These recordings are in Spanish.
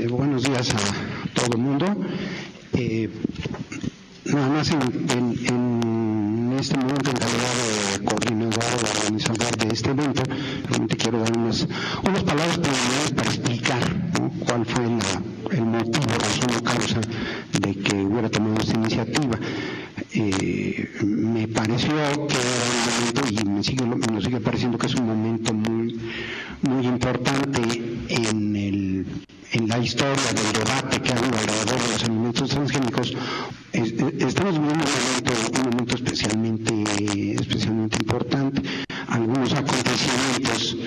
Buenos días a todo el mundo. Nada más en este momento, en calidad de coordinador o organizador de este evento, realmente quiero dar unas palabras preliminares para explicar, ¿no?, cuál fue el motivo, razón o causa de que hubiera tomado esta iniciativa. Me pareció que era un momento, y nos sigue pareciendo que es un momento muy importante en la historia del debate que ha habido alrededor de los alimentos transgénicos. Estamos viviendo un momento especialmente importante. Algunos acontecimientos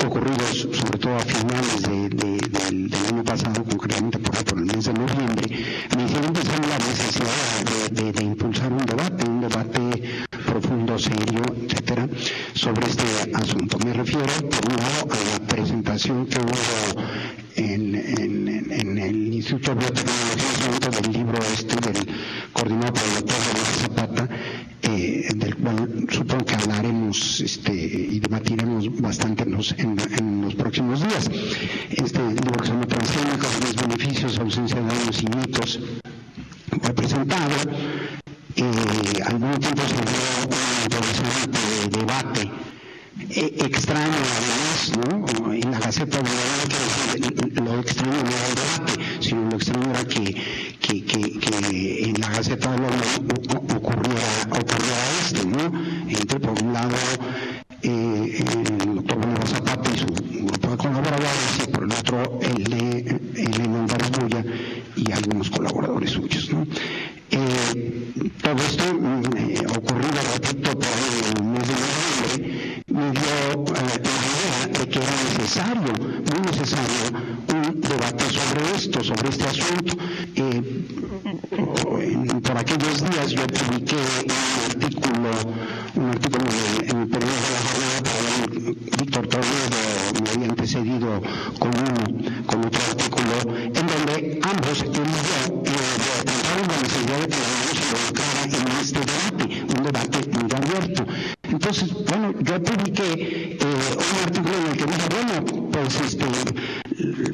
ocurridos sobre todo a finales del año pasado, concretamente por el mes de noviembre, me hicieron pensar en la necesidad de impulsar un debate profundo, serio, etcétera, sobre este asunto. Me refiero, por un lado, a la presentación que hubo en el Instituto de Biotecnología del libro coordinado por el doctor Rodríguez Zapata, del cual supongo que hablaremos y debatiremos bastante en los próximos días. Este libro, que se llama Transgénicos, los beneficios, ausencia de daños y mitos, fue presentado. Al mismo tiempo se dio un interesante debate, extraño además, ¿no? En la Gaceta de lo extraño no era el debate, sino lo extraño era que en la Gaceta de ocurriera ¿no? Entre, por un lado, el doctor Bolívar Zapata y su grupo de colaboradores, y por el otro el Álvarez Bulla y algunos colaboradores suyos, ¿no? Todo esto ocurrido, repito, por el mes de noviembre, me dio la idea de que era muy necesario un debate sobre este asunto. Por aquellos días yo publiqué un artículo en el periódico de La Jornada, pero Víctor Toledo me había antecedido con otro artículo, en donde ambos él y yo planteamos la necesidad de que la ONU se involucrara en este debate, un debate muy abierto. Entonces, bueno, yo publiqué un artículo en el que dije, bueno, pues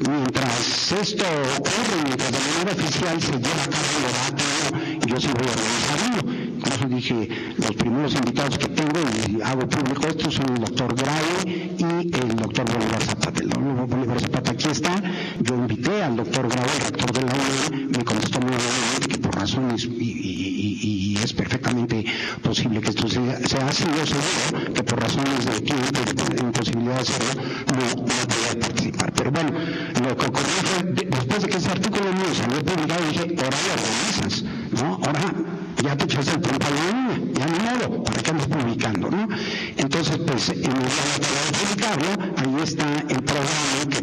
mientras esto ocurre, mientras de manera oficial se lleva a cabo el debate, yo sí voy a organizarlo. Incluso dije, los primeros invitados que tengo, y hago público esto, son el doctor Graue y el doctor Bolívar Zapata. El doctor Bolívar Zapata aquí está. Yo invité al doctor Graue, el rector de la UNAM, me contestó muy amablemente que por razones, y es perfectamente posible que esto sea así, yo seguro que por razones de tiempo y de imposibilidad de hacerlo, no podía participar. Pero bueno, lo que ocurrió fue, después de que ese artículo mío salió publicado, dije, ahora lo organizas, ¿no? Ahora ya te echaste el punto a la uña, ya ni modo, ¿para qué andas publicando, no? Entonces, pues, en el día de publicarlo, ahí está el programa que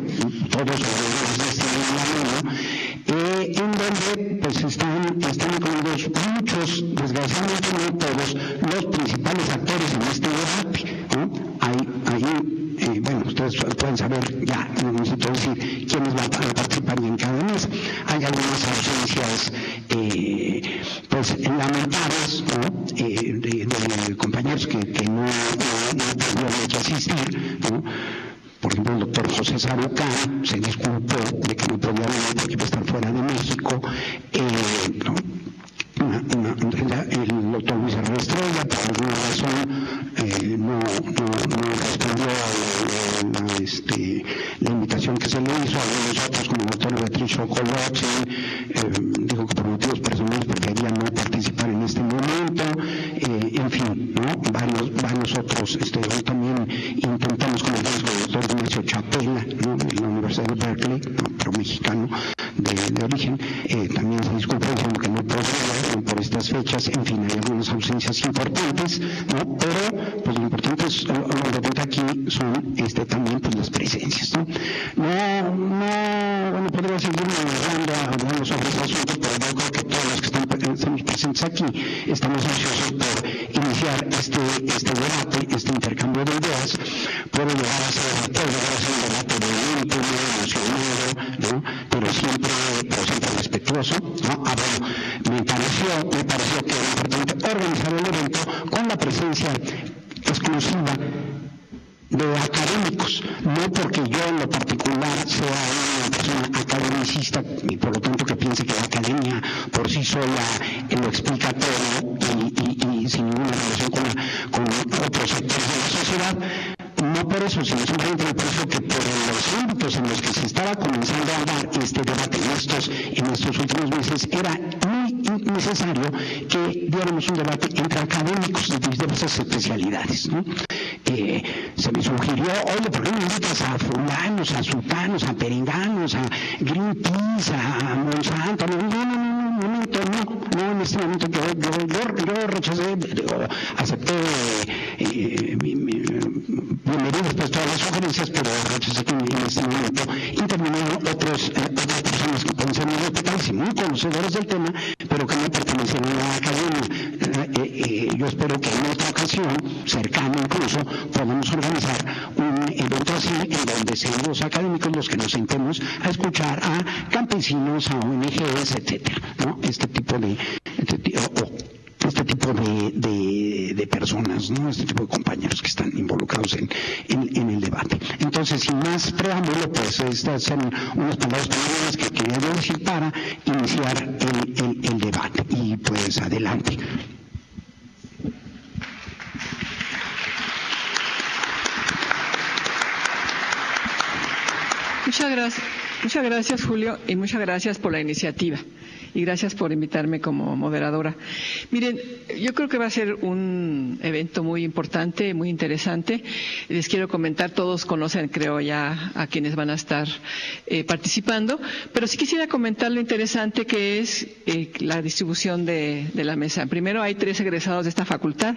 todos los tienen en la mano, en donde pues están incluidos muchos, desgraciadamente no todos, los principales actores en este debate, ¿no? Bueno, ustedes pueden saber, ya no necesito decir quiénes van a participar en cada mes. Hay algunas ausencias pues lamentables, ¿no? de compañeros que no pudieron asistir, ¿no? Por ejemplo, el doctor José Sarucá se disculpó de que no podía venir porque iba a estar fuera de México, ¿no? El doctor Luis Estrella, por alguna razón, no respondió la invitación que se le hizo. Algunos otros, como el doctor Beatriz Ocolotzin, dijo que por motivos personales prefería no participar en este momento. En fin, ¿no? Varios otros. Hoy también intentamos con el doctor Ignacio Chapela, ¿no?, de la Universidad de Berkeley, ¿no?, pero mexicano de origen, también se disculpó diciendo que no podía por estas fechas. En fin, hay algunas ausencias importantes, ¿no? Pero pues lo importante aquí son también pues las presencias, ¿no? Bueno, podría seguir hablando sobre este asunto, pero yo creo que todos los que estamos presentes aquí estamos ansiosos por iniciar este debate, este intercambio de ideas. Puede llegar a ser un debate violento, emocionado, ¿no? Pero siempre respetuoso, ¿no? Bueno, me pareció que era importante organizar el evento con la presencia exclusiva de académicos, no porque yo en lo particular sea una persona académica academicista y por lo tanto que piense que la academia por sí sola lo explica todo y sin ninguna relación con otros sectores de la sociedad. No por eso, sino simplemente me parece que por los ámbitos en los que se estaba comenzando a dar este debate en estos últimos meses, era muy necesario que diéramos un debate entre académicos de diversas especialidades, ¿no? Se me sugirió, oye, ¿por qué no invitas a fulanos, a sultanos, a perenganos, a Greenpeace, a Monsanto? No, en este momento yo rechacé, acepté bienvenidas pues todas las sugerencias, pero rechacé que en este momento intervinieron otras personas que pueden ser muy respetables y muy conocedores del tema, pero que no pertenecen a la academia. Yo espero que en otra ocasión, cercana incluso, podamos organizar un evento así en donde sean los académicos los que nos sentemos a escuchar a campesinos, a ONGs, etcétera, ¿no? Este tipo de personas, ¿no? Este tipo de compañeros que están involucrados en el debate. Entonces, sin más preámbulo, pues estas son unas palabras primeras que quería yo decir para iniciar el debate. Y pues adelante. Muchas gracias, Julio, y muchas gracias por la iniciativa. Y gracias por invitarme como moderadora. Miren, yo creo que va a ser un evento muy importante, muy interesante. Les quiero comentar, todos conocen, creo ya, a quienes van a estar participando, pero sí quisiera comentar lo interesante que es la distribución de la mesa. Primero, hay 3 egresados de esta facultad.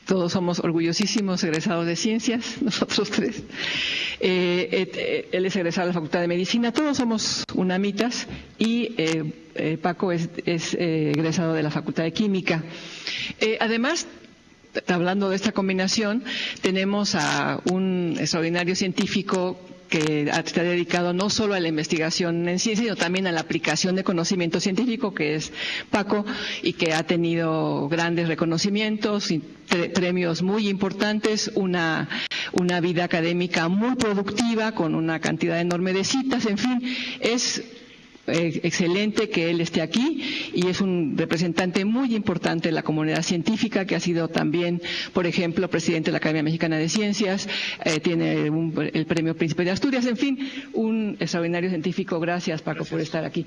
Todos somos orgullosísimos egresados de ciencias, nosotros 3. Él es egresado de la Facultad de Medicina, todos somos UNAMitas y Paco es egresado de la Facultad de Química. Además, hablando de esta combinación, tenemos a un extraordinario científico que está dedicado no solo a la investigación en ciencia, sino también a la aplicación de conocimiento científico, que es Paco, y que ha tenido grandes reconocimientos y premios muy importantes, una vida académica muy productiva, con una cantidad enorme de citas, en fin, es excelente que él esté aquí y es un representante muy importante de la comunidad científica, que ha sido también, por ejemplo, presidente de la Academia Mexicana de Ciencias, tiene el Premio Príncipe de Asturias, en fin, un extraordinario científico. Gracias, Paco, por estar aquí.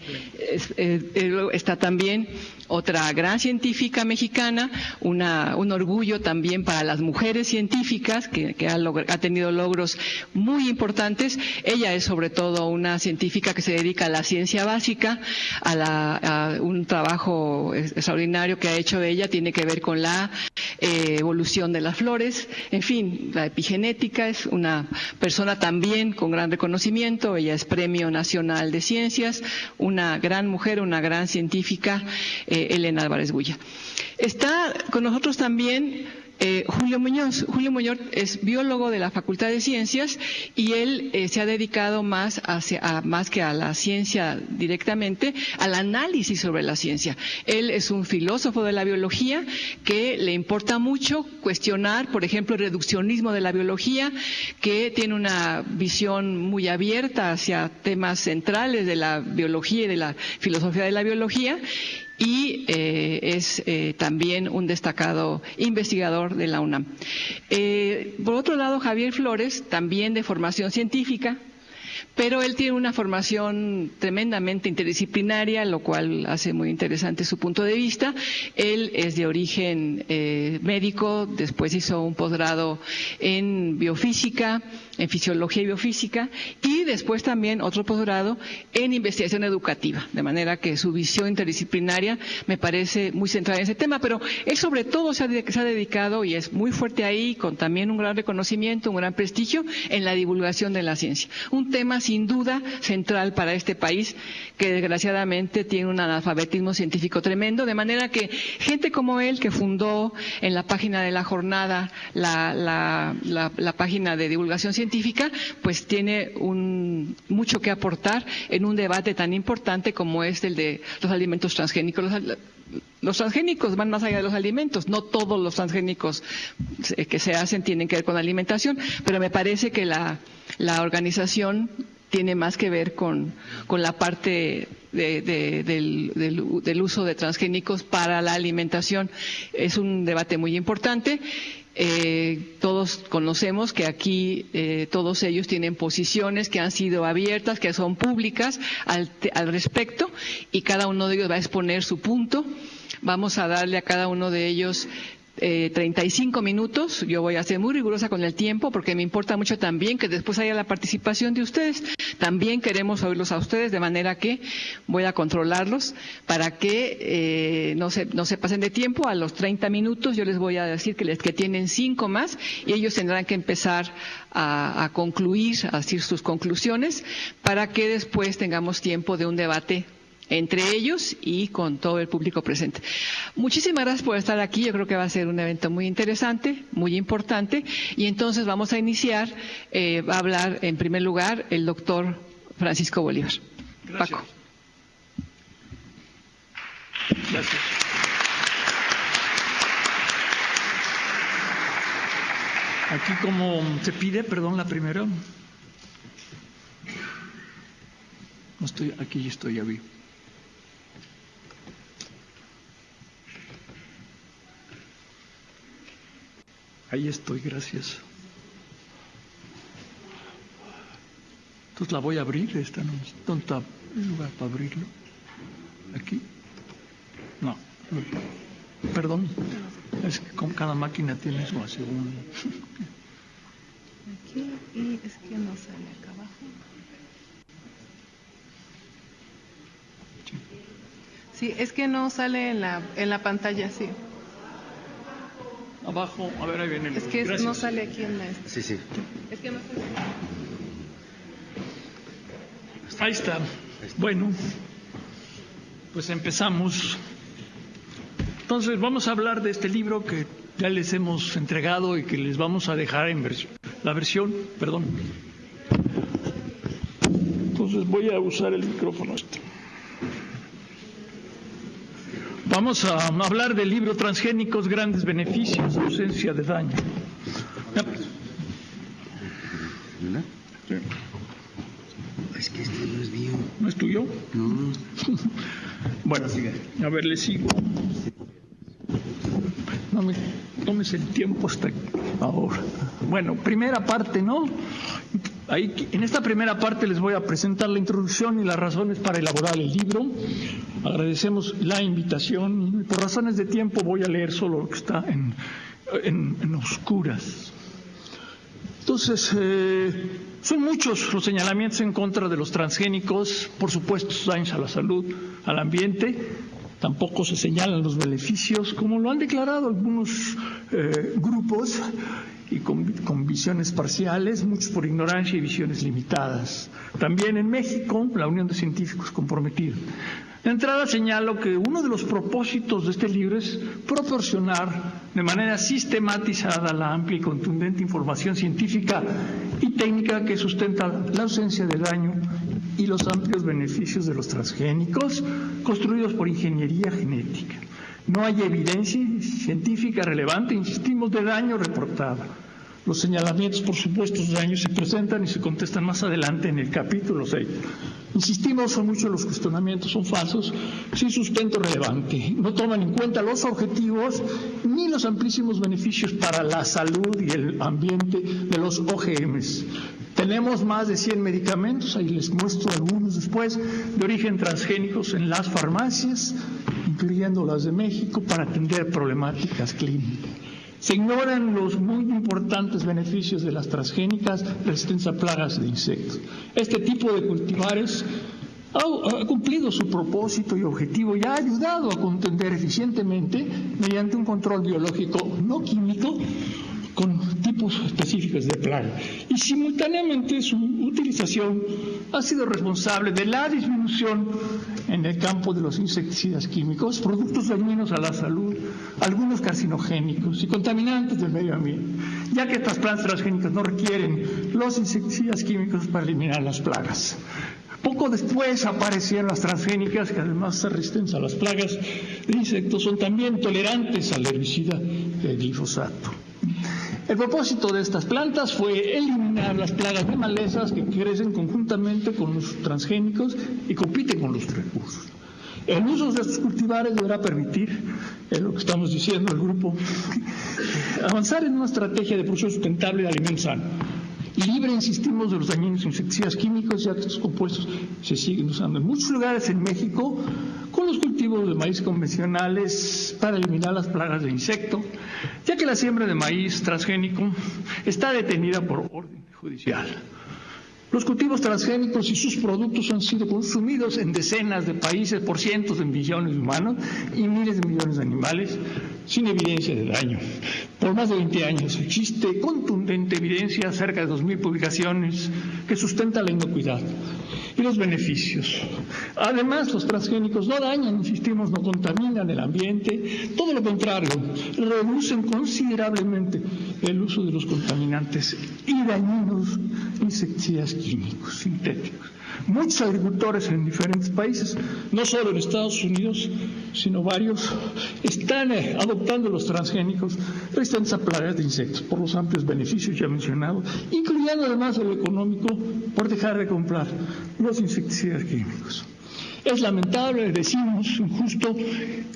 Está también otra gran científica mexicana, un orgullo también para las mujeres científicas, que ha tenido logros muy importantes. Ella es sobre todo una científica que se dedica a la ciencia básica, a un trabajo extraordinario que ha hecho ella, tiene que ver con la evolución de las flores, en fin, la epigenética. Es una persona también con gran reconocimiento, ella es Premio Nacional de Ciencias, una gran mujer, una gran científica, Elena Álvarez Bulla. Está con nosotros también Julio Muñoz. Julio Muñoz es biólogo de la Facultad de Ciencias y él se ha dedicado más que a la ciencia directamente, al análisis sobre la ciencia. Él es un filósofo de la biología que le importa mucho cuestionar, por ejemplo, el reduccionismo de la biología, que tiene una visión muy abierta hacia temas centrales de la biología y de la filosofía de la biología. Y es también un destacado investigador de la UNAM. Por otro lado, Javier Flores, también de formación científica, pero él tiene una formación tremendamente interdisciplinaria, lo cual hace muy interesante su punto de vista. Él es de origen médico, después hizo un posgrado en biofísica, en fisiología y biofísica, y después también otro posgrado en investigación educativa, de manera que su visión interdisciplinaria me parece muy centrada en ese tema, pero él sobre todo se ha dedicado, y es muy fuerte ahí, con también un gran reconocimiento, un gran prestigio, en la divulgación de la ciencia. Un tema sin duda central para este país, que desgraciadamente tiene un analfabetismo científico tremendo, de manera que gente como él, que fundó en la página de la jornada la página de divulgación científica, pues tiene mucho que aportar en un debate tan importante como es el de los alimentos transgénicos. Los transgénicos van más allá de los alimentos, no todos los transgénicos que se hacen tienen que ver con alimentación, pero me parece que la organización tiene más que ver con la parte del uso de transgénicos para la alimentación. Es un debate muy importante. Todos conocemos que aquí todos ellos tienen posiciones que han sido abiertas, que son públicas al respecto, y cada uno de ellos va a exponer su punto. Vamos a darle a cada uno de ellos 35 minutos. Yo voy a ser muy rigurosa con el tiempo porque me importa mucho también que después haya la participación de ustedes. También queremos oírlos a ustedes, de manera que voy a controlarlos para que no se pasen de tiempo. A los 30 minutos yo les voy a decir que tienen 5 más y ellos tendrán que empezar a concluir, a decir sus conclusiones, para que después tengamos tiempo de un debate entre ellos y con todo el público presente. Muchísimas gracias por estar aquí. Yo creo que va a ser un evento muy interesante, muy importante. Y entonces vamos a iniciar. Va a hablar en primer lugar el doctor Francisco Bolívar. Gracias. Paco. Gracias. Aquí como se pide, perdón, la primera. No estoy, aquí estoy, ya vi. Ahí estoy, gracias. Entonces la voy a abrir, esta no está lugar para abrirlo. ¿Aquí? No. Perdón. Es que con cada máquina tiene su según. Aquí, y es que no sale acá abajo. Sí, es que no sale en la pantalla, sí. Abajo, a ver, ahí viene el... Es que Gracias. no sale aquí en la... Sí, sí. Es que no sale. Ahí está. Bueno, pues empezamos. Entonces vamos a hablar de este libro que ya les hemos entregado y que les vamos a dejar en la versión, perdón. Entonces voy a usar el micrófono este. Vamos a hablar del libro Transgénicos, grandes beneficios, ausencia de daño. Sí. Es que este no es mío. ¿No es tuyo? No. Bueno, a ver, le sigo. No me tomes el tiempo hasta ahora. Bueno, primera parte, ¿no? Ahí, en esta primera parte les voy a presentar la introducción y las razones para elaborar el libro. Agradecemos la invitación. Por razones de tiempo voy a leer solo lo que está en oscuras. Entonces, son muchos los señalamientos en contra de los transgénicos, por supuesto, daños a la salud, al ambiente. Tampoco se señalan los beneficios, como lo han declarado algunos grupos, y con visiones parciales, muchos por ignorancia y visiones limitadas. También en México, la Unión de Científicos Comprometidos. De entrada señalo que uno de los propósitos de este libro es proporcionar de manera sistematizada la amplia y contundente información científica y técnica que sustenta la ausencia de daño y los amplios beneficios de los transgénicos construidos por ingeniería genética. No hay evidencia científica relevante, insistimos, de daño reportado. Los señalamientos, por supuesto, de daño se presentan y se contestan más adelante en el capítulo 6. Insistimos, son muchos los cuestionamientos, son falsos, sin sustento relevante. No toman en cuenta los objetivos ni los amplísimos beneficios para la salud y el ambiente de los OGMs. Tenemos más de 100 medicamentos, ahí les muestro algunos después, de origen transgénicos en las farmacias, incluyendo las de México, para atender problemáticas clínicas. Se ignoran los muy importantes beneficios de las transgénicas, resistencia a plagas de insectos. Este tipo de cultivares ha cumplido su propósito y objetivo y ha ayudado a contender eficientemente mediante un control biológico no químico con tipos específicos de plaga. Y simultáneamente su utilización ha sido responsable de la disminución en el campo de los insecticidas químicos, productos dañinos a la salud, algunos carcinogénicos y contaminantes del medio ambiente, ya que estas plantas transgénicas no requieren los insecticidas químicos para eliminar las plagas. Poco después aparecieron las transgénicas, que además de resistentes a las plagas de insectos, son también tolerantes al herbicida del glifosato. El propósito de estas plantas fue eliminar las plagas de malezas que crecen conjuntamente con los transgénicos y compiten con los recursos. El uso de estos cultivares deberá permitir, es lo que estamos diciendo el grupo, avanzar en una estrategia de producción sustentable de alimentos sanos. Libre, insistimos, de los dañinos insecticidas químicos, ya que estos compuestos se siguen usando en muchos lugares en México con los cultivos de maíz convencionales para eliminar las plagas de insecto, ya que la siembra de maíz transgénico está detenida por orden judicial. Los cultivos transgénicos y sus productos han sido consumidos en decenas de países por cientos de millones de humanos y miles de millones de animales sin evidencia de daño. Por más de 20 años existe contundente evidencia, cerca de 2.000 publicaciones, que sustentan la inocuidad y los beneficios. Además, los transgénicos no dañan, insistimos, no contaminan el ambiente, todo lo contrario, reducen considerablemente el uso de los contaminantes y dañinos insecticidas químicos sintéticos. Muchos agricultores en diferentes países, no solo en Estados Unidos, sino varios, están adoptando los transgénicos resistentes a plagas de insectos por los amplios beneficios ya mencionados, incluyendo además el económico por dejar de comprar los insecticidas químicos. Es lamentable, decimos, injusto,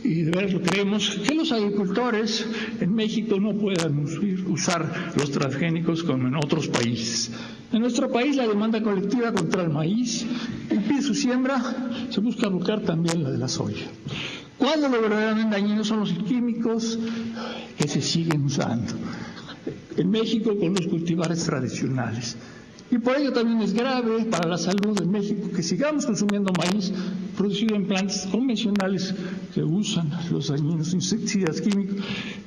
y de verdad lo creemos, que los agricultores en México no puedan usar los transgénicos como en otros países. En nuestro país la demanda colectiva contra el maíz impide su siembra, se busca bloquear también la de la soya. Cuando lo verdaderamente dañinos son los químicos que se siguen usando en México con los cultivares tradicionales. Y por ello también es grave para la salud de México que sigamos consumiendo maíz producido en plantas convencionales que usan los dañinos insecticidas químicos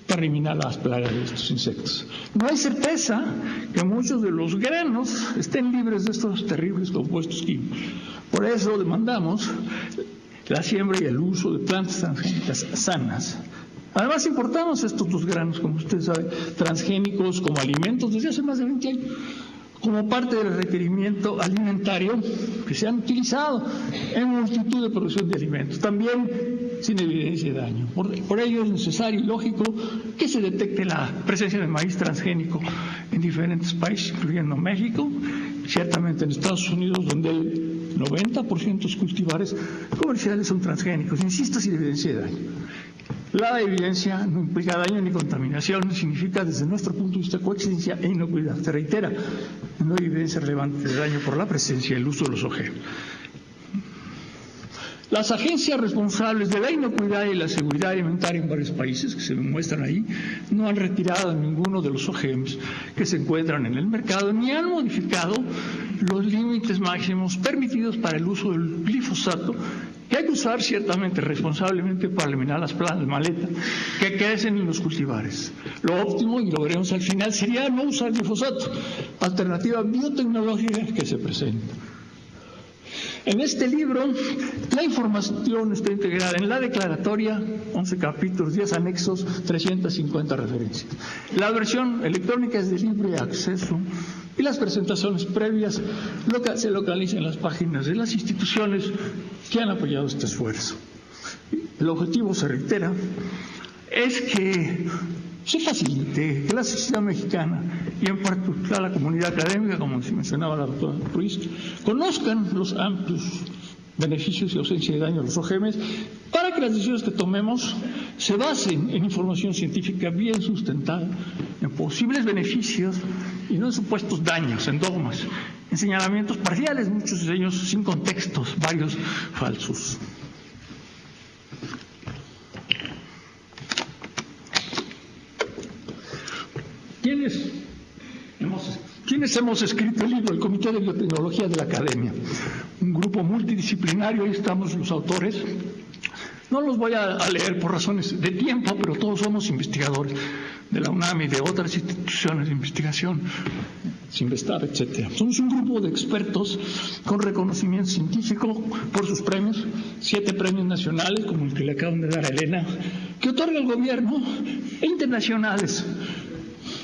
para eliminar las plagas de estos insectos. No hay certeza que muchos de los granos estén libres de estos terribles compuestos químicos. Por eso demandamos la siembra y el uso de plantas transgénicas sanas. Además importamos estos dos granos, como usted sabe, transgénicos como alimentos desde hace más de 20 años. Como parte del requerimiento alimentario que se han utilizado en multitud de producción de alimentos, también sin evidencia de daño. Por ello es necesario y lógico que se detecte la presencia de maíz transgénico en diferentes países, incluyendo México, ciertamente en Estados Unidos, donde el 90% de los cultivares comerciales son transgénicos, insisto, sin evidencia de daño. La evidencia no implica daño ni contaminación, significa desde nuestro punto de vista coexistencia e inocuidad. Se reitera, no hay evidencia relevante de daño por la presencia y el uso de los OGM. Las agencias responsables de la inocuidad y la seguridad alimentaria en varios países, que se muestran ahí, no han retirado ninguno de los OGMs que se encuentran en el mercado, ni han modificado los límites máximos permitidos para el uso del glifosato, que hay que usar ciertamente responsablemente para eliminar las plagas de maleta que crecen en los cultivares. Lo óptimo, y lo veremos al final, sería no usar glifosato, alternativa biotecnológica que se presenta. En este libro, la información está integrada en la declaratoria, 11 capítulos, 10 anexos, 350 referencias. La versión electrónica es de libre acceso y las presentaciones previas se localizan en las páginas de las instituciones que han apoyado este esfuerzo. El objetivo, se reitera, es que se facilite que la sociedad mexicana y en particular la comunidad académica, como se mencionaba la doctora Ruiz, conozcan los amplios beneficios y ausencia de daño a los OGMs, para que las decisiones que tomemos se basen en información científica bien sustentada, en posibles beneficios y no en supuestos daños, en dogmas, en señalamientos parciales, muchos de ellos sin contextos, varios falsos. ¿Quiénes hemos escrito el libro? El Comité de Biotecnología de la Academia, un grupo multidisciplinario, ahí estamos los autores. No los voy a leer por razones de tiempo, pero todos somos investigadores de la UNAM y de otras instituciones de investigación, Cinvestar, etcétera. Somos un grupo de expertos con reconocimiento científico por sus premios, 7 premios nacionales, como el que le acaban de dar a Elena, que otorga el gobierno, e internacionales,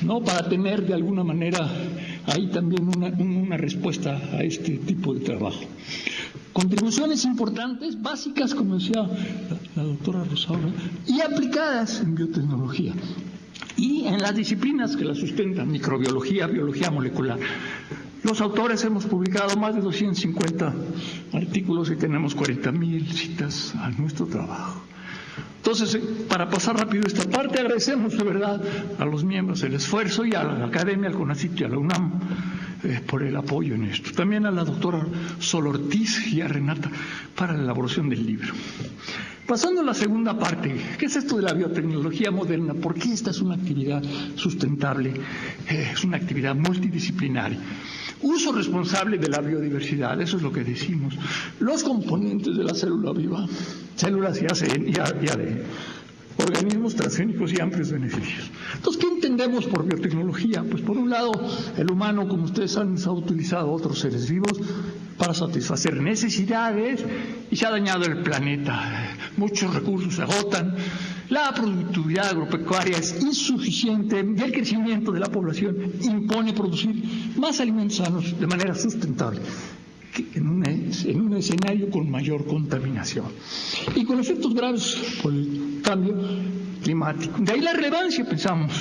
¿no? Para tener de alguna manera ahí también una respuesta a este tipo de trabajo. Contribuciones importantes, básicas, como decía la doctora Rosaura, y aplicadas en biotecnología. Y en las disciplinas que la sustentan, microbiología, biología molecular, los autores hemos publicado más de 250 artículos y tenemos 40,000 citas a nuestro trabajo. Entonces, para pasar rápido esta parte, agradecemos de verdad a los miembros el esfuerzo y a la Academia, al CONACYT y a la UNAM por el apoyo en esto. También a la doctora Sol Ortiz y a Renata para la elaboración del libro. Pasando a la segunda parte, ¿qué es esto de la biotecnología moderna? ¿Por qué esta es una actividad sustentable? Es una actividad multidisciplinaria. Uso responsable de la biodiversidad, eso es lo que decimos. Los componentes de la célula viva, células y ADN, organismos transgénicos y amplios beneficios. Entonces, ¿qué entendemos por biotecnología? Pues por un lado, el humano, como ustedes saben, ha utilizado a otros seres vivos para satisfacer necesidades y se ha dañado el planeta. Muchos recursos se agotan, la productividad agropecuaria es insuficiente y el crecimiento de la población impone producir más alimentos sanos de manera sustentable en un escenario con mayor contaminación y con efectos graves por el cambio climático. De ahí la relevancia, pensamos,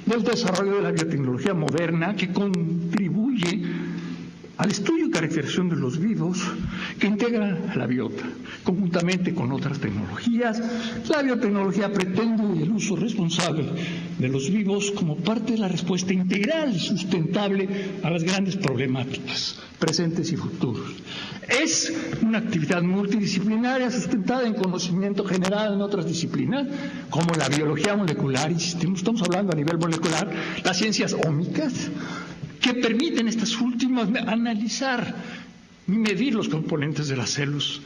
del desarrollo de la biotecnología moderna, que contribuye al estudio y caracterización de los vivos, que integra la biota, conjuntamente con otras tecnologías. La biotecnología pretende el uso responsable de los vivos como parte de la respuesta integral y sustentable a las grandes problemáticas presentes y futuros. Es una actividad multidisciplinaria sustentada en conocimiento general en otras disciplinas, como la biología molecular, y estamos hablando a nivel molecular, las ciencias ómicas, que permiten estas últimas analizar y medir los componentes de las células,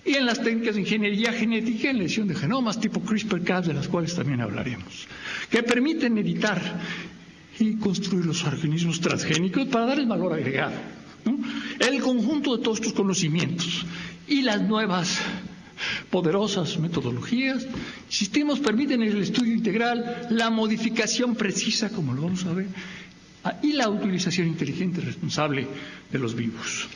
y en las técnicas de ingeniería genética en la edición de genomas tipo CRISPR-Cas, de las cuales también hablaremos, que permiten editar y construir los organismos transgénicos para darles valor agregado, ¿no? El conjunto de todos estos conocimientos y las nuevas poderosas metodologías, sistemas permiten el estudio integral, la modificación precisa, como lo vamos a ver, y la utilización inteligente y responsable de los vivos.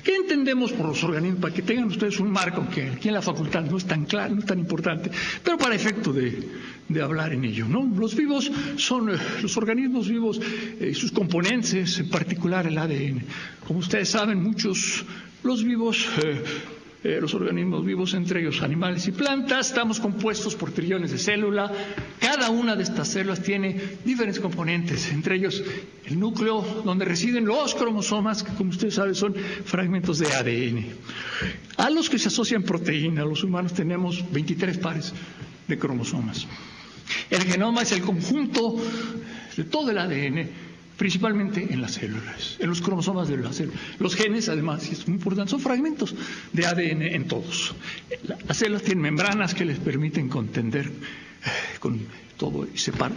¿Qué entendemos por los organismos? Para que tengan ustedes un marco que aquí en la facultad no es tan claro, no es tan importante, pero para efecto de hablar en ello, ¿no? Los vivos son los organismos vivos y sus componentes, en particular el ADN. Como ustedes saben, los organismos vivos, entre ellos animales y plantas, estamos compuestos por trillones de células. Cada una de estas células tiene diferentes componentes, entre ellos el núcleo donde residen los cromosomas, que como ustedes saben son fragmentos de ADN, a los que se asocian proteínas. Los humanos tenemos 23 pares de cromosomas. El genoma es el conjunto de todo el ADN, principalmente en las células, en los cromosomas de las células. Los genes, además, y es muy importante, son fragmentos de ADN en todos. Las células tienen membranas que les permiten contender con todo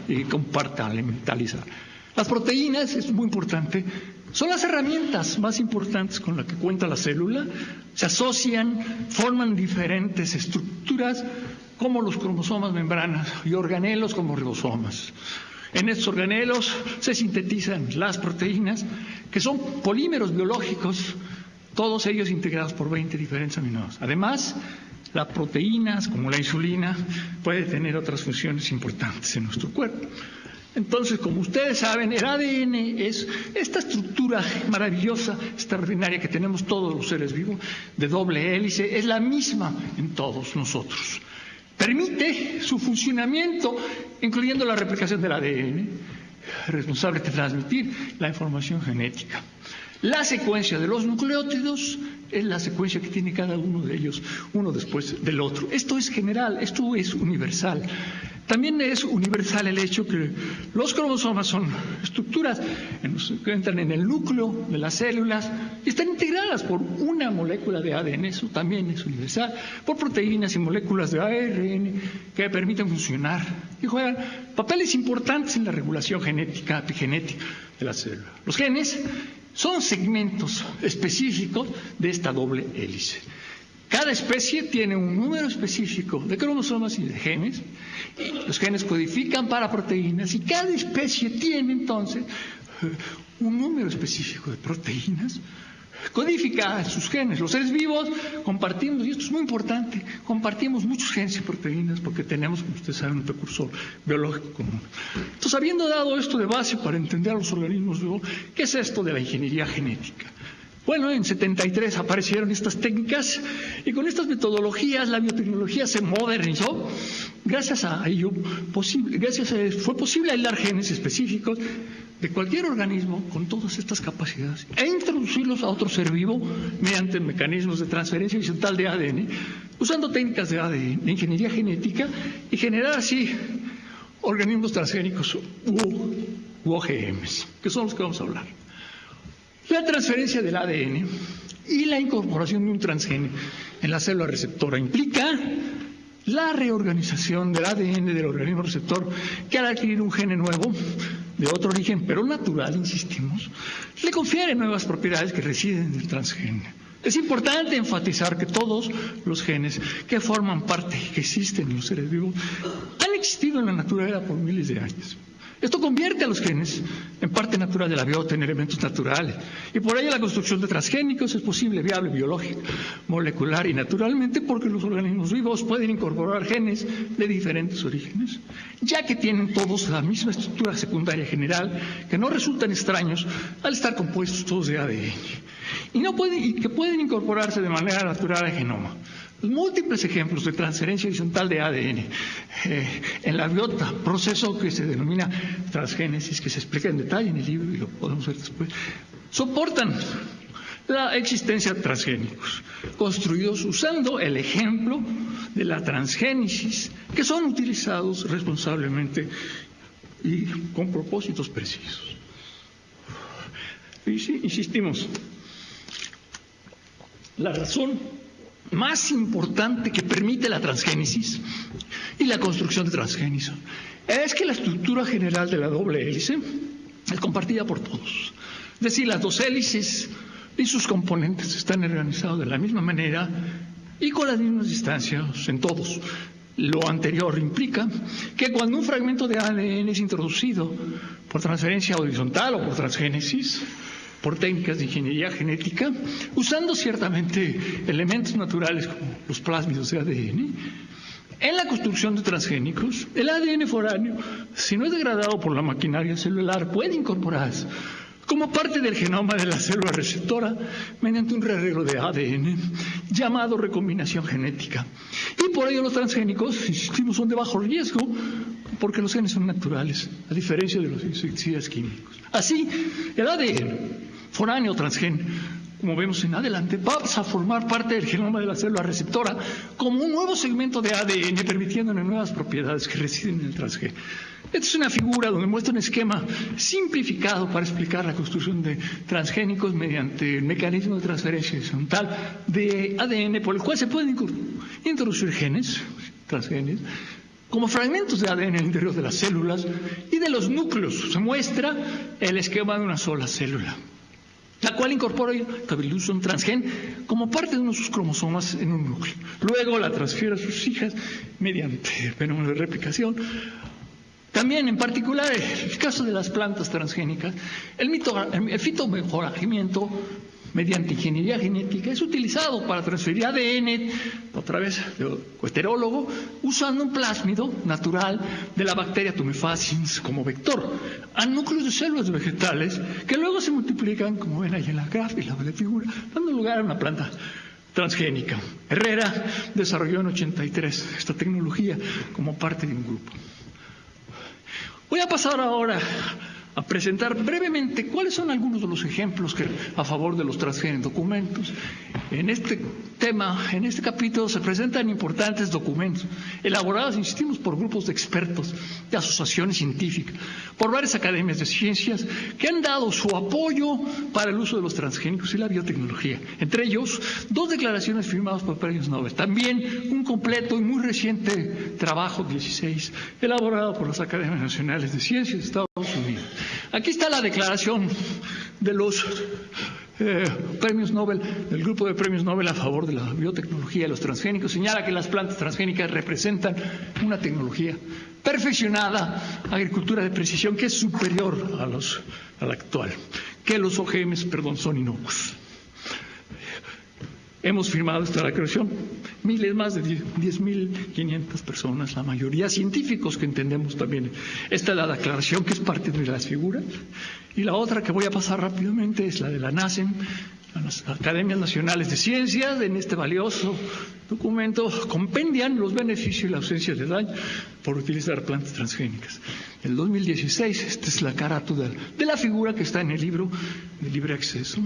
y compartimentalizar. Las proteínas, es muy importante, son las herramientas más importantes con las que cuenta la célula. Se asocian, forman diferentes estructuras como los cromosomas, membranas, y organelos como ribosomas. En estos organelos se sintetizan las proteínas, que son polímeros biológicos, todos ellos integrados por 20 diferentes aminoácidos. Además, las proteínas, como la insulina, pueden tener otras funciones importantes en nuestro cuerpo. Entonces, como ustedes saben, el ADN es esta estructura maravillosa, extraordinaria que tenemos todos los seres vivos, de doble hélice, es la misma en todos nosotros. Permite su funcionamiento, incluyendo la replicación del ADN, responsable de transmitir la información genética. La secuencia de los nucleótidos es la secuencia que tiene cada uno de ellos, uno después del otro. Esto es general, esto es universal. También es universal el hecho que los cromosomas son estructuras que entran en el núcleo de las células y están integradas por una molécula de ADN, eso también es universal, por proteínas y moléculas de ARN que permiten funcionar y juegan papeles importantes en la regulación genética, epigenética de la célula. Los genes son segmentos específicos de esta doble hélice. Cada especie tiene un número específico de cromosomas y de genes, y los genes codifican para proteínas, y cada especie tiene entonces un número específico de proteínas codifica sus genes. Los seres vivos compartimos, y esto es muy importante, compartimos muchos genes y proteínas porque tenemos, como ustedes saben, un precursor biológico común. Entonces, habiendo dado esto de base para entender a los organismos vivos, ¿qué es esto de la ingeniería genética? Bueno, en 73 aparecieron estas técnicas y con estas metodologías la biotecnología se modernizó. Gracias a ello fue posible aislar genes específicos de cualquier organismo con todas estas capacidades e introducirlos a otro ser vivo mediante mecanismos de transferencia horizontal de ADN, usando técnicas de ADN, de ingeniería genética, y generar así organismos transgénicos u OGMs, que son los que vamos a hablar. La transferencia del ADN y la incorporación de un transgene en la célula receptora implica la reorganización del ADN del organismo receptor, que al adquirir un gene nuevo de otro origen, pero natural, insistimos, le confiere nuevas propiedades que residen en el transgene. Es importante enfatizar que todos los genes que forman parte, que existen en los seres vivos, han existido en la naturaleza por miles de años. Esto convierte a los genes en parte natural de la biota, en elementos naturales, y por ello la construcción de transgénicos es posible, viable, biológica, molecular y naturalmente, porque los organismos vivos pueden incorporar genes de diferentes orígenes, ya que tienen todos la misma estructura secundaria general, que no resultan extraños al estar compuestos todos de ADN, y que pueden incorporarse de manera natural al genoma. Los múltiples ejemplos de transferencia horizontal de ADN en la biota, proceso que se denomina transgénesis, que se explica en detalle en el libro y lo podemos ver después, soportan la existencia de transgénicos construidos usando el ejemplo de la transgénesis, que son utilizados responsablemente y con propósitos precisos. Y sí, insistimos, la razón más importante que permite la transgénesis y la construcción de transgénicos es que la estructura general de la doble hélice es compartida por todos. Es decir, las dos hélices y sus componentes están organizados de la misma manera y con las mismas distancias en todos. Lo anterior implica que cuando un fragmento de ADN es introducido por transferencia horizontal o por transgénesis, por técnicas de ingeniería genética, usando ciertamente elementos naturales como los plásmidos de ADN, en la construcción de transgénicos, el ADN foráneo, si no es degradado por la maquinaria celular, puede incorporarse como parte del genoma de la célula receptora mediante un rearreglo de ADN llamado recombinación genética. Y por ello los transgénicos, insistimos, son de bajo riesgo porque los genes son naturales, a diferencia de los insecticidas químicos. Así, el ADN foráneo transgen, como vemos en adelante, pasa a formar parte del genoma de la célula receptora como un nuevo segmento de ADN, permitiéndole nuevas propiedades que residen en el transgen. Esta es una figura donde muestra un esquema simplificado para explicar la construcción de transgénicos mediante el mecanismo de transferencia horizontal de ADN, por el cual se pueden introducir genes, transgenes, como fragmentos de ADN en el interior de las células y de los núcleos. Se muestra el esquema de una sola célula, la cual incorpora un transgen como parte de uno de sus cromosomas en un núcleo. Luego la transfiere a sus hijas mediante el fenómeno de replicación. También, en particular, en el caso de las plantas transgénicas, el fitomejoramiento mediante ingeniería genética es utilizado para transferir ADN a través de heterólogo usando un plásmido natural de la bacteria Tumefaciens como vector a núcleos de células vegetales que luego se multiplican, como ven ahí en la gráfica, en la figura, dando lugar a una planta transgénica. Herrera desarrolló en 83 esta tecnología como parte de un grupo. Voy a pasar ahora a presentar brevemente cuáles son algunos de los ejemplos a favor de los transgénicos documentos. En este tema, en este capítulo, se presentan importantes documentos elaborados, insistimos, por grupos de expertos, de asociaciones científicas, por varias academias de ciencias que han dado su apoyo para el uso de los transgénicos y la biotecnología. Entre ellos, 2 declaraciones firmadas por premios Nobel. También un completo y muy reciente trabajo, 16, elaborado por las Academias Nacionales de Ciencias de Estados Unidos. Aquí está la declaración de los premios Nobel, del grupo de premios Nobel a favor de la biotecnología y los transgénicos. Señala que las plantas transgénicas representan una tecnología perfeccionada, agricultura de precisión, que es superior a la actual, que los OGMs, son inocuos. hemos firmado esta declaración miles, más de 10.500 personas, la mayoría científicos que entendemos también. Esta es la declaración que es parte de las figuras. Y la otra que voy a pasar rápidamente es la de la NACEM, las Academias Nacionales de Ciencias. En este valioso documento compendian los beneficios y la ausencia de daño por utilizar plantas transgénicas. En el 2016, esta es la carátula de la figura que está en el libro de libre acceso.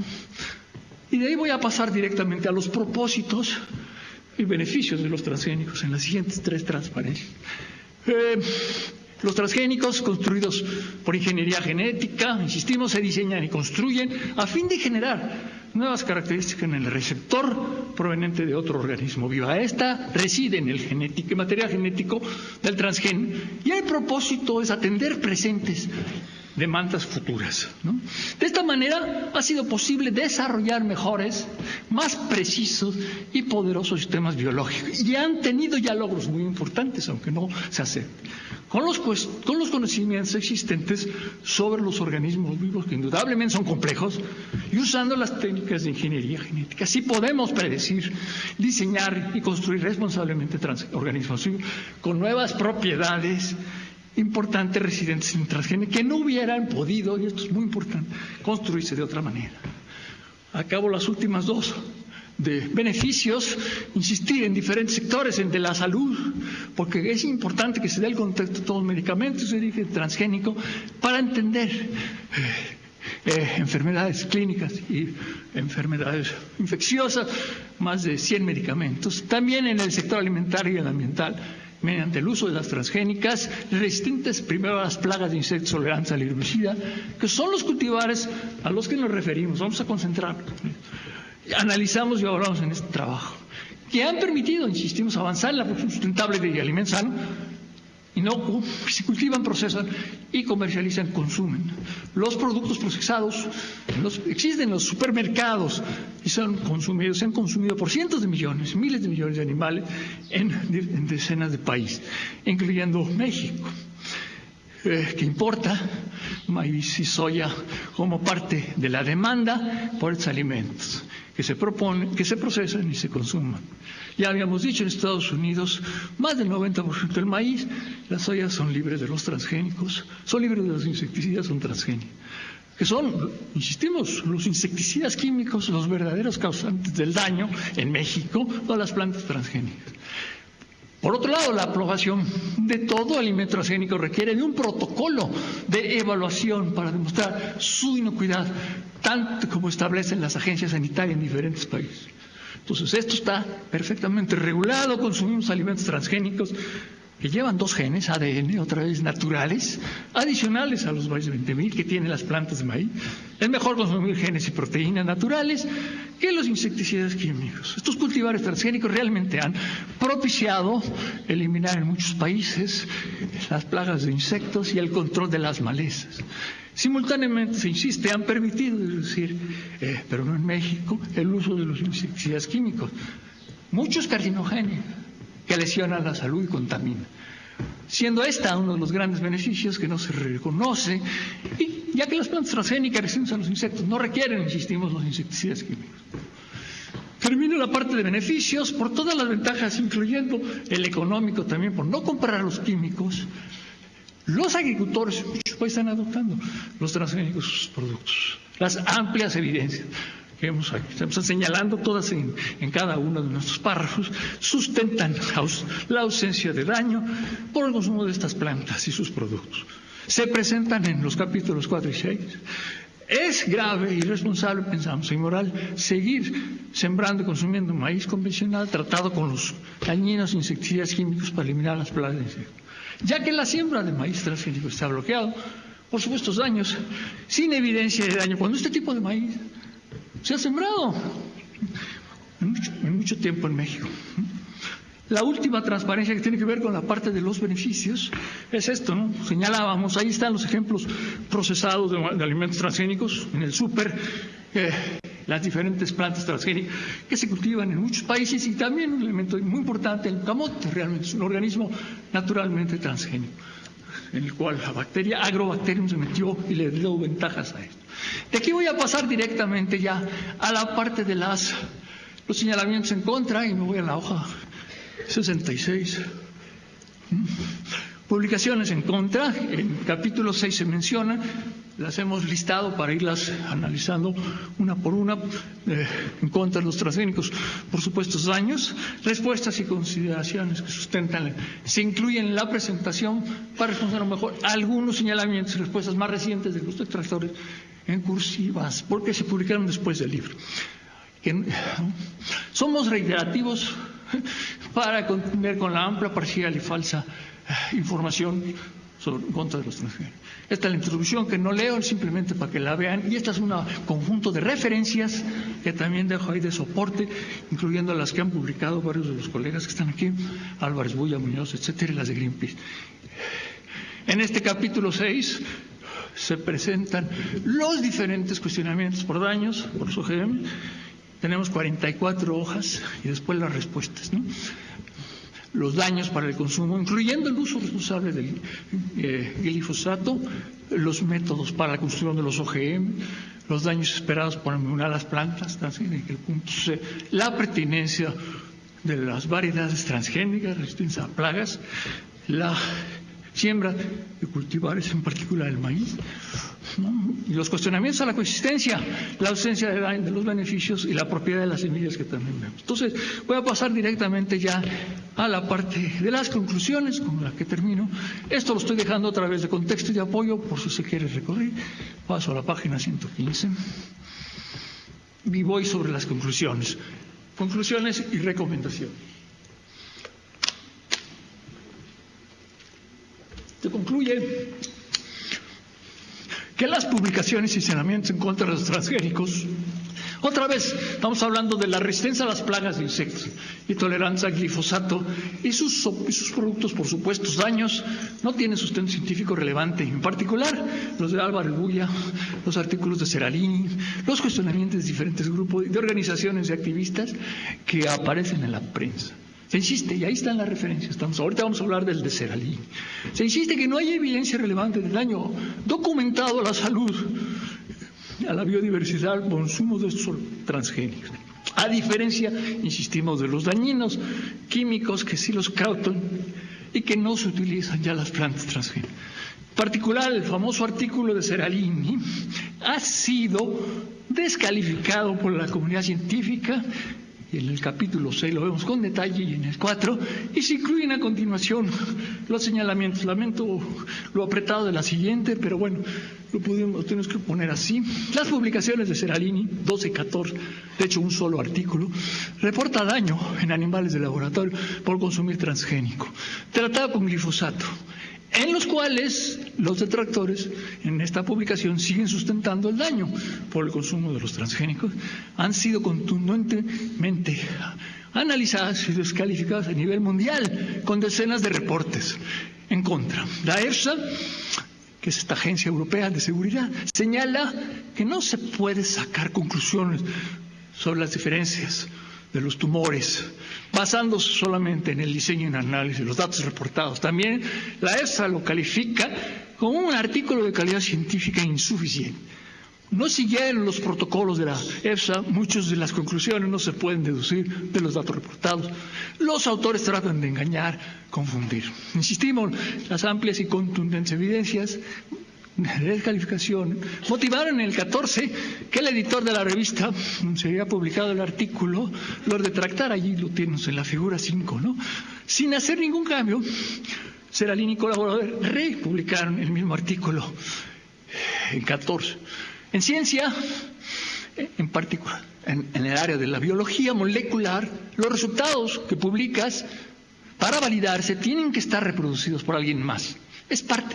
Y de ahí voy a pasar directamente a los propósitos y beneficios de los transgénicos en las siguientes 3 transparencias. Los transgénicos construidos por ingeniería genética, insistimos, se diseñan y construyen a fin de generar nuevas características en el receptor proveniente de otro organismo vivo. Esta reside en el material genético del transgénico y el propósito es atender presentes demandas futuras, ¿no? De esta manera ha sido posible desarrollar mejores, más precisos y poderosos sistemas biológicos y han tenido ya logros muy importantes, aunque no se acepten, con los conocimientos existentes sobre los organismos vivos, que indudablemente son complejos, y usando las técnicas de ingeniería genética. Así podemos predecir, diseñar y construir responsablemente organismos vivos con nuevas propiedades importantes residentes en transgénicos que no hubieran podido, y esto es muy importante, construirse de otra manera. Acabo las últimas 2 de beneficios, insistir en diferentes sectores, en de la salud, porque es importante que se dé el contexto de todos los medicamentos de origen transgénico para entender enfermedades clínicas y enfermedades infecciosas, más de 100 medicamentos. También en el sector alimentario y el ambiental, mediante el uso de las transgénicas, resistentes primero a las plagas de insectos tolerantes al herbicida, que son los cultivares a los que nos referimos. Vamos a concentrarnos. Analizamos y evaluamos en este trabajo, que han permitido, insistimos, avanzar en la producción sustentable de alimentos sanos, inocuo, se cultivan, procesan y comercializan, consumen. Los productos procesados existen en los supermercados y se han consumido por cientos de millones, miles de millones de animales en decenas de países, incluyendo México, que importa maíz y soya como parte de la demanda por estos alimentos que se procesan y se consuman. Ya habíamos dicho, en Estados Unidos más del 90% del maíz, las soyas son libres de los transgénicos, son libres de los insecticidas, son transgénicos, que son, insistimos, los insecticidas químicos, los verdaderos causantes del daño en México, no las plantas transgénicas. Por otro lado, la aprobación de todo alimento transgénico requiere de un protocolo de evaluación para demostrar su inocuidad, tanto como establecen las agencias sanitarias en diferentes países. Entonces, esto está perfectamente regulado. Consumimos alimentos transgénicos que llevan 2 genes, ADN, otra vez naturales, adicionales a los más de 20.000 que tienen las plantas de maíz. Es mejor consumir genes y proteínas naturales que los insecticidas químicos. Estos cultivares transgénicos realmente han propiciado eliminar en muchos países las plagas de insectos y el control de las malezas. Simultáneamente, se insiste, han permitido, es decir, pero no en México, el uso de los insecticidas químicos, muchos carcinogénicos, que lesionan la salud y contaminan, siendo esta uno de los grandes beneficios que no se reconoce, y ya que las plantas transgénicas resistentes a los insectos no requieren, insistimos, los insecticidas químicos. Termino la parte de beneficios por todas las ventajas, incluyendo el económico también, por no comprar los químicos. Los agricultores en muchos países están adoptando los transgénicos sus productos. Las amplias evidencias que estamos señalando todas en cada uno de nuestros párrafos sustentan la ausencia de daño por el consumo de estas plantas y sus productos. Se presentan en los capítulos 4 y 6. Es grave, irresponsable, pensamos, e inmoral seguir sembrando y consumiendo maíz convencional tratado con los dañinos insecticidas químicos para eliminar las plagas de insectos, ya que la siembra de maíz transgénico está bloqueado por supuestos daños, sin evidencia de daño, cuando este tipo de maíz se ha sembrado en mucho tiempo en México. La última transparencia, que tiene que ver con la parte de los beneficios, es esto, ¿no? Señalábamos, ahí están los ejemplos procesados de alimentos transgénicos en el súper, las diferentes plantas transgénicas que se cultivan en muchos países, y también un elemento muy importante, el camote, realmente es un organismo naturalmente transgénico, en el cual la bacteria Agrobacterium se metió y le dio ventajas a esto. De aquí voy a pasar directamente ya a la parte de las Los señalamientos en contra, y me voy a la hoja 66. Publicaciones en contra, en capítulo 6 se menciona, las hemos listado para irlas analizando una por una, en contra de los transgénicos por supuestos daños, respuestas y consideraciones que sustentan, se incluyen en la presentación para responder a lo mejor algunos señalamientos y respuestas más recientes de los detractores en cursivas, porque se publicaron después del libro. Somos reiterativos para contender con la amplia, parcial y falsa información en contra de los transgénicos. Esta es la introducción que no leo, simplemente para que la vean, y este es un conjunto de referencias que también dejo ahí de soporte, incluyendo las que han publicado varios de los colegas que están aquí, Álvarez Bulla, Muñoz, etcétera, y las de Greenpeace. En este capítulo 6 se presentan los diferentes cuestionamientos por daños, por los OGM. Tenemos 44 hojas y después las respuestas, ¿no? Los daños para el consumo, incluyendo el uso responsable del glifosato, los métodos para la construcción de los OGM, los daños esperados por eliminar las plantas, el punto C, la pertinencia de las variedades transgénicas, resistencia a plagas, la siembra de cultivares, en particular el maíz, ¿no? Y los cuestionamientos a la coexistencia, la ausencia de los beneficios y la propiedad de las semillas que también vemos. Entonces, voy a pasar directamente ya a la parte de las conclusiones con la que termino. Esto lo estoy dejando a través de contexto y de apoyo, por si se quiere recorrer. Paso a la página 115 y voy sobre las conclusiones. Conclusiones y recomendaciones. Se concluye que las publicaciones y señalamientos en contra de los transgénicos, otra vez estamos hablando de la resistencia a las plagas de insectos y tolerancia al glifosato y sus productos por supuestos daños, no tienen sustento científico relevante, en particular los de Álvarez Bulla, los artículos de Seralini, los cuestionamientos de diferentes grupos de organizaciones y activistas que aparecen en la prensa. Se insiste, y ahí están las referencias, ahorita vamos a hablar del de Seralini. Se insiste que no hay evidencia relevante del daño documentado a la salud, a la biodiversidad, al consumo de estos transgénicos. A diferencia, insistimos, de los dañinos químicos que sí los cautan y que no se utilizan ya las plantas transgénicas. En particular, el famoso artículo de Seralini ha sido descalificado por la comunidad científica. En el capítulo 6 lo vemos con detalle y en el 4, y se incluyen a continuación los señalamientos. Lamento lo apretado de la siguiente, pero bueno, lo tenemos que poner así. Las publicaciones de Seralini, 12 y 14, de hecho un solo artículo, reporta daño en animales de laboratorio por consumir transgénico, tratado con glifosato, en los cuales los detractores en esta publicación siguen sustentando el daño por el consumo de los transgénicos, han sido contundentemente analizadas y descalificadas a nivel mundial con decenas de reportes en contra. La EFSA, que es esta agencia europea de seguridad, señala que no se puede sacar conclusiones sobre las diferencias de los tumores, basándose solamente en el diseño y el análisis de los datos reportados. También la EFSA lo califica como un artículo de calidad científica insuficiente. No siguieron los protocolos de la EFSA, muchas de las conclusiones no se pueden deducir de los datos reportados. Los autores tratan de engañar, confundir. Insistimos, las amplias y contundentes evidencias de descalificación motivaron en el 14 que el editor de la revista, se había publicado el artículo, lo retractara. Allí lo tienes en la figura 5, ¿no? Sin hacer ningún cambio, Seralini y colaboradores republicaron el mismo artículo en 14. En ciencia, en particular, en el área de la biología molecular, los resultados que publicas para validarse tienen que estar reproducidos por alguien más. Es parte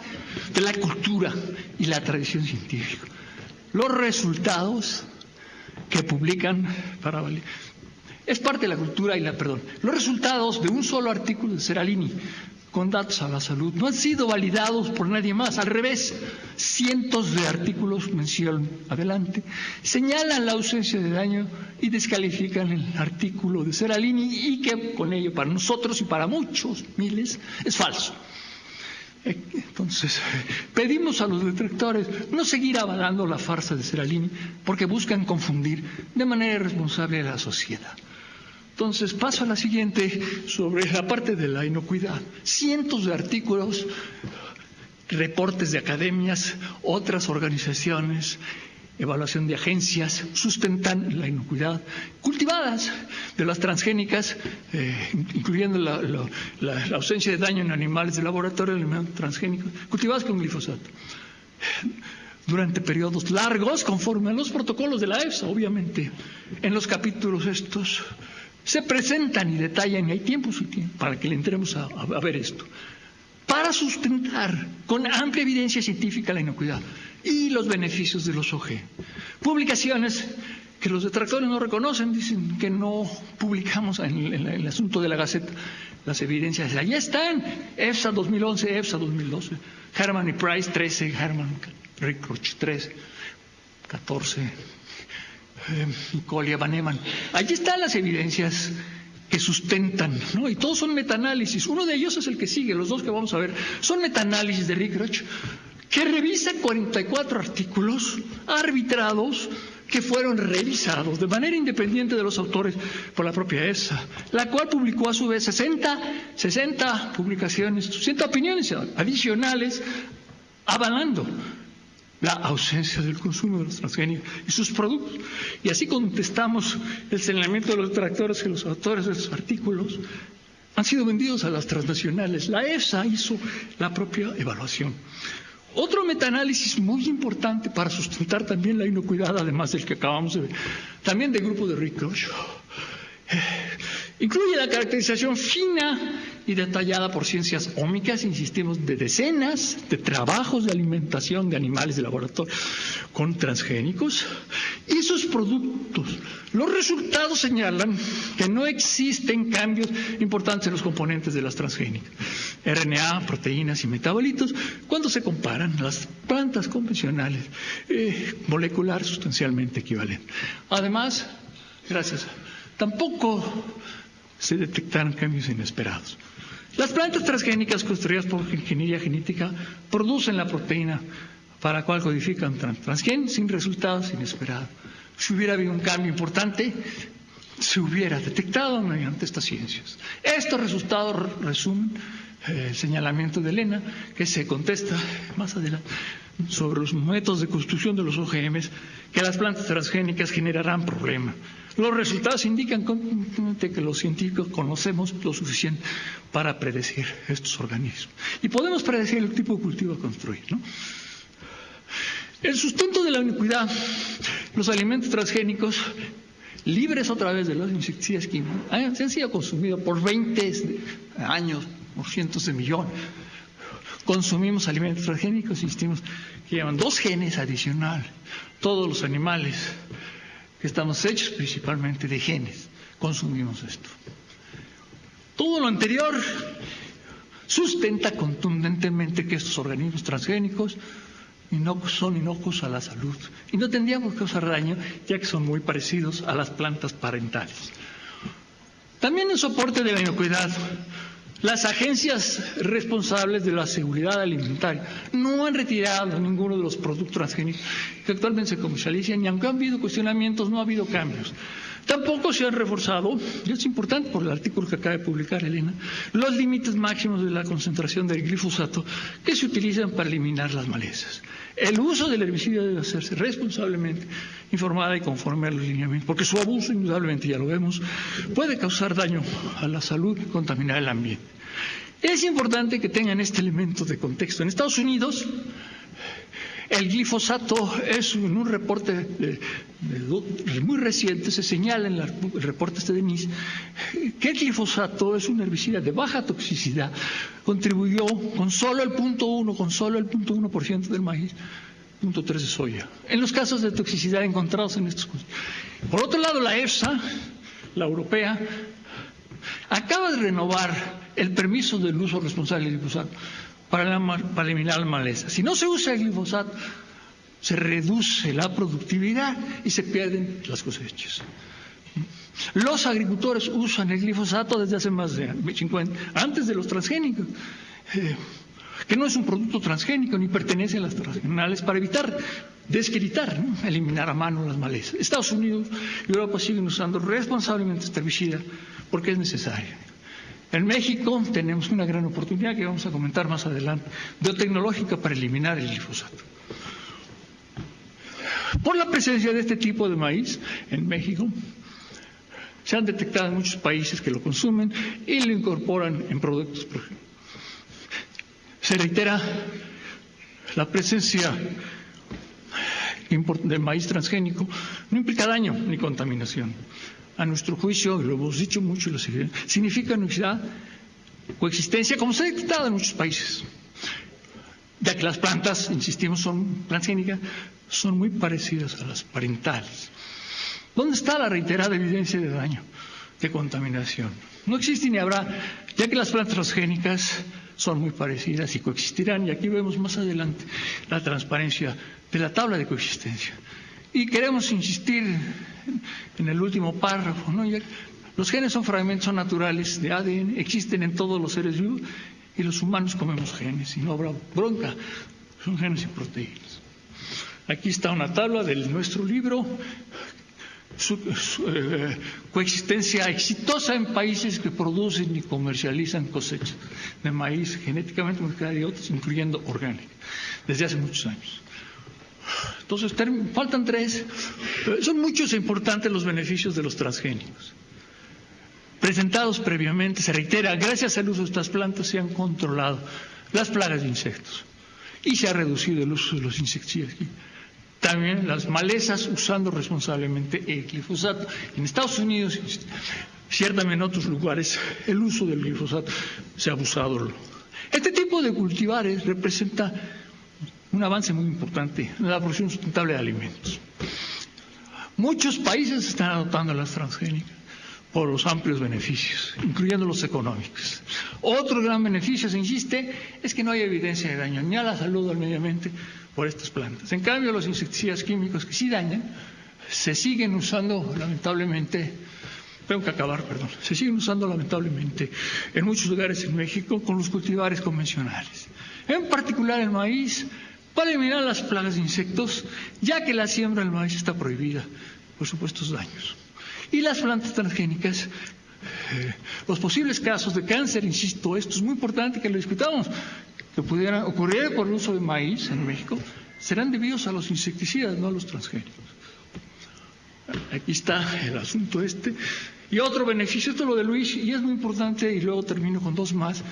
de la cultura y la tradición científica. Los resultados que publican para validar es parte de la cultura y los resultados de un solo artículo de Seralini con datos a la salud no han sido validados por nadie más. Al revés, cientos de artículos mencionan adelante, señalan la ausencia de daño y descalifican el artículo de Seralini, y que con ello para nosotros y para muchos miles es falso. Entonces, pedimos a los detractores no seguir avalando la farsa de Seralini, porque buscan confundir de manera irresponsable a la sociedad. Entonces paso a la siguiente sobre la parte de la inocuidad. Cientos de artículos, reportes de academias, otras organizaciones, evaluación de agencias, sustentan la inocuidad cultivadas de las transgénicas, incluyendo la ausencia de daño en animales de laboratorio de alimentos transgénicos, cultivadas con glifosato, durante periodos largos, conforme a los protocolos de la EFSA, obviamente. En los capítulos estos se presentan y detallan, y hay tiempo para que le entremos a ver esto, para sustentar con amplia evidencia científica la inocuidad y los beneficios de los OGM. Publicaciones que los detractores no reconocen, dicen que no publicamos en el asunto de la Gaceta las evidencias. Allá están, EFSA 2011, EFSA 2012, Herman y Price 13, Herman, Rickroch 13, 14, Colia, Van Eman. Allí están las evidencias que sustentan, ¿no? Y todos son metaanálisis. Uno de ellos es el que sigue, los dos que vamos a ver son metaanálisis de Rickroch, que revisa 44 artículos arbitrados que fueron revisados de manera independiente de los autores por la propia EFSA, la cual publicó a su vez 60 publicaciones, 60 opiniones adicionales avalando la ausencia del consumo de los transgénicos y sus productos. Y así contestamos el señalamiento de los detractores que los autores de esos artículos han sido vendidos a las transnacionales. La EFSA hizo la propia evaluación. Otro metaanálisis muy importante para sustentar también la inocuidad, además del que acabamos de ver, también del grupo de Rickroch, incluye la caracterización fina y detallada por ciencias ómicas, insistimos, de decenas de trabajos de alimentación de animales de laboratorio con transgénicos y sus productos. Los resultados señalan que no existen cambios importantes en los componentes de las transgénicas, RNA, proteínas y metabolitos, cuando se comparan las plantas convencionales, molecular sustancialmente equivalente. Además, tampoco se detectaron cambios inesperados. Las plantas transgénicas construidas por ingeniería genética producen la proteína para la cual codifican transgen sin resultados inesperados. Si hubiera habido un cambio importante, se hubiera detectado mediante estas ciencias. Estos resultados resumen el señalamiento de Elena, que se contesta más adelante sobre los métodos de construcción de los OGMs, que las plantas transgénicas generarán problemas. Los resultados indican que los científicos conocemos lo suficiente para predecir estos organismos. Y podemos predecir el tipo de cultivo a construir, ¿no? El sustento de la inocuidad, los alimentos transgénicos, libres otra vez de los insecticidas químicos, han sido consumidos por 20 años, por cientos de millones. Consumimos alimentos transgénicos, insistimos, que llevan 2 genes adicionales. Todos los animales que estamos hechos principalmente de genes, consumimos esto. Todo lo anterior sustenta contundentemente que estos organismos transgénicos son inocuos a la salud y no tendrían por qué causar daño, ya que son muy parecidos a las plantas parentales. También en soporte de la inocuidad, las agencias responsables de la seguridad alimentaria no han retirado ninguno de los productos transgénicos que actualmente se comercializan, y aunque han habido cuestionamientos, no ha habido cambios. Tampoco se han reforzado, y es importante por el artículo que acaba de publicar Elena, los límites máximos de la concentración del glifosato que se utilizan para eliminar las malezas. El uso del herbicida debe hacerse responsablemente, informada y conforme a los lineamientos, porque su abuso, indudablemente, ya lo vemos, puede causar daño a la salud y contaminar el ambiente. Es importante que tengan este elemento de contexto. En Estados Unidos, el glifosato es, en un reporte muy reciente, se señala en el reporte de NICE, que el glifosato es un herbicida de baja toxicidad, contribuyó con solo el 0.1% del maíz, 0.3 de soya, en los casos de toxicidad encontrados en estos cultivos. Por otro lado, la EFSA, la europea, acaba de renovar el permiso del uso responsable del glifosato para eliminar la maleza. Si no se usa el glifosato, se reduce la productividad y se pierden las cosechas. Los agricultores usan el glifosato desde hace más de 50, antes de los transgénicos, que no es un producto transgénico ni pertenece a las transnacionales, para evitar descritar, ¿no? Eliminar a mano las malezas. Estados Unidos y Europa siguen usando responsablemente este herbicida porque es necesario. En México tenemos una gran oportunidad que vamos a comentar más adelante, biotecnológica para eliminar el glifosato. Por la presencia de este tipo de maíz en México, se han detectado en muchos países que lo consumen y lo incorporan en productos. Se reitera la presencia de maíz transgénico, no implica daño ni contaminación. A nuestro juicio, y lo hemos dicho mucho, significa inocuidad, coexistencia, como se ha detectado en muchos países, ya que las plantas, insistimos, son transgénicas, son muy parecidas a las parentales. ¿Dónde está la reiterada evidencia de daño, de contaminación? No existe ni habrá, ya que las plantas transgénicas son muy parecidas y coexistirán, y aquí vemos más adelante la transparencia de la tabla de coexistencia. Y queremos insistir en el último párrafo, ¿no? Los genes son fragmentos naturales de ADN, existen en todos los seres vivos, y los humanos comemos genes, y no habrá bronca, son genes y proteínas. Aquí está una tabla de nuestro libro, coexistencia exitosa en países que producen y comercializan cosechas de maíz genéticamente modificada y otros, incluyendo orgánica, desde hace muchos años. Entonces, faltan 3. Son muchos e importantes los beneficios de los transgénicos. Presentados previamente, se reitera, gracias al uso de estas plantas se han controlado las plagas de insectos y se ha reducido el uso de los insecticidas. También las malezas usando responsablemente el glifosato. En Estados Unidos, ciertamente en otros lugares, el uso del glifosato se ha abusado. Este tipo de cultivares representa un avance muy importante en la producción sustentable de alimentos. Muchos países están adoptando las transgénicas por los amplios beneficios, incluyendo los económicos. Otro gran beneficio, se insiste, es que no hay evidencia de daño ni a la salud o al medio ambiente por estas plantas. En cambio, los insecticidas químicos que sí dañan se siguen usando lamentablemente, se siguen usando lamentablemente en muchos lugares en México con los cultivares convencionales. En particular el maíz, para eliminar las plagas de insectos, ya que la siembra del maíz está prohibida por supuestos daños. Y las plantas transgénicas, los posibles casos de cáncer, insisto, esto es muy importante que lo discutamos, que pudieran ocurrir por el uso de maíz en México, serán debidos a los insecticidas, no a los transgénicos. Aquí está el asunto este. Y otro beneficio, esto es lo de Luis, y es muy importante, y luego termino con 2 más.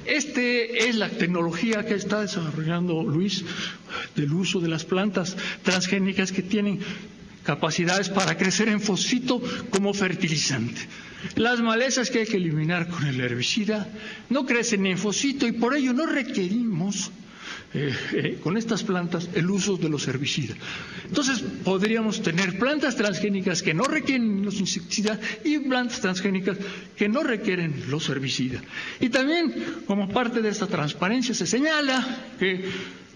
Este es la tecnología que está desarrollando Luis del uso de las plantas transgénicas que tienen capacidades para crecer en fosfito como fertilizante. Las malezas que hay que eliminar con el herbicida no crecen en fosfito y por ello no requerimos con estas plantas el uso de los herbicidas. Entonces podríamos tener plantas transgénicas que no requieren los insecticidas y plantas transgénicas que no requieren los herbicidas. Y también, como parte de esta transparencia, se señala que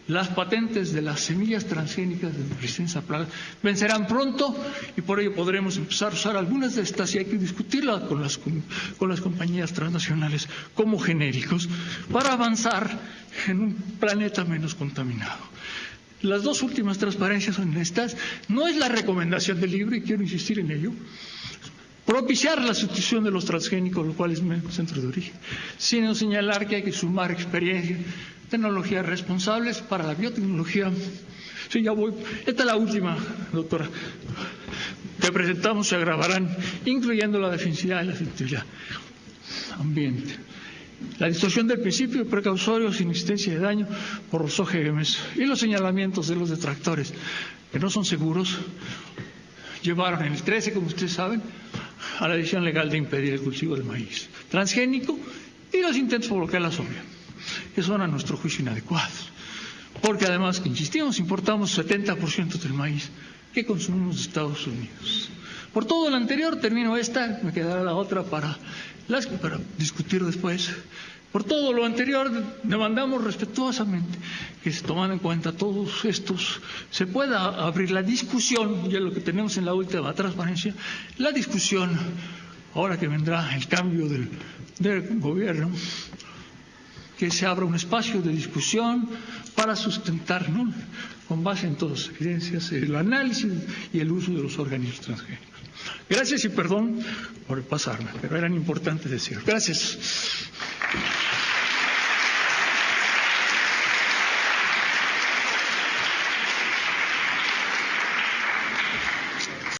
las patentes de las semillas transgénicas de resistencia a plagas vencerán pronto y por ello podremos empezar a usar algunas de estas y hay que discutirlas con las compañías transnacionales como genéricos para avanzar en un planeta menos contaminado. Las 2 últimas transparencias son estas. No es la recomendación del libro y quiero insistir en ello. Propiciar la sustitución de los transgénicos, lo cual es mi centro de origen, sino señalar que hay que sumar experiencia, tecnologías responsables para la biotecnología. Sí, ya voy. Esta es la última, doctora, que presentamos, se agravarán, incluyendo la defensividad y la efectividad. Ambiente. La distorsión del principio precautorio sin existencia de daño por los OGMs y los señalamientos de los detractores que no son seguros llevaron en el 13, como ustedes saben, a la decisión legal de impedir el cultivo del maíz transgénico y los intentos por bloquear la soya, que son a nuestro juicio inadecuados, porque además, que insistimos, importamos 70% del maíz que consumimos de Estados Unidos. Por todo lo anterior, termino esta, me quedará la otra para discutir después. Por todo lo anterior, demandamos respetuosamente que se toman en cuenta todos estos, se pueda abrir la discusión, ya lo que tenemos en la última transparencia, la discusión, ahora que vendrá el cambio del gobierno, que se abra un espacio de discusión para sustentar, ¿no?, con base en todas las evidencias, el análisis y el uso de los organismos transgénicos. Gracias y perdón por pasarme, pero eran importantes decir. Gracias.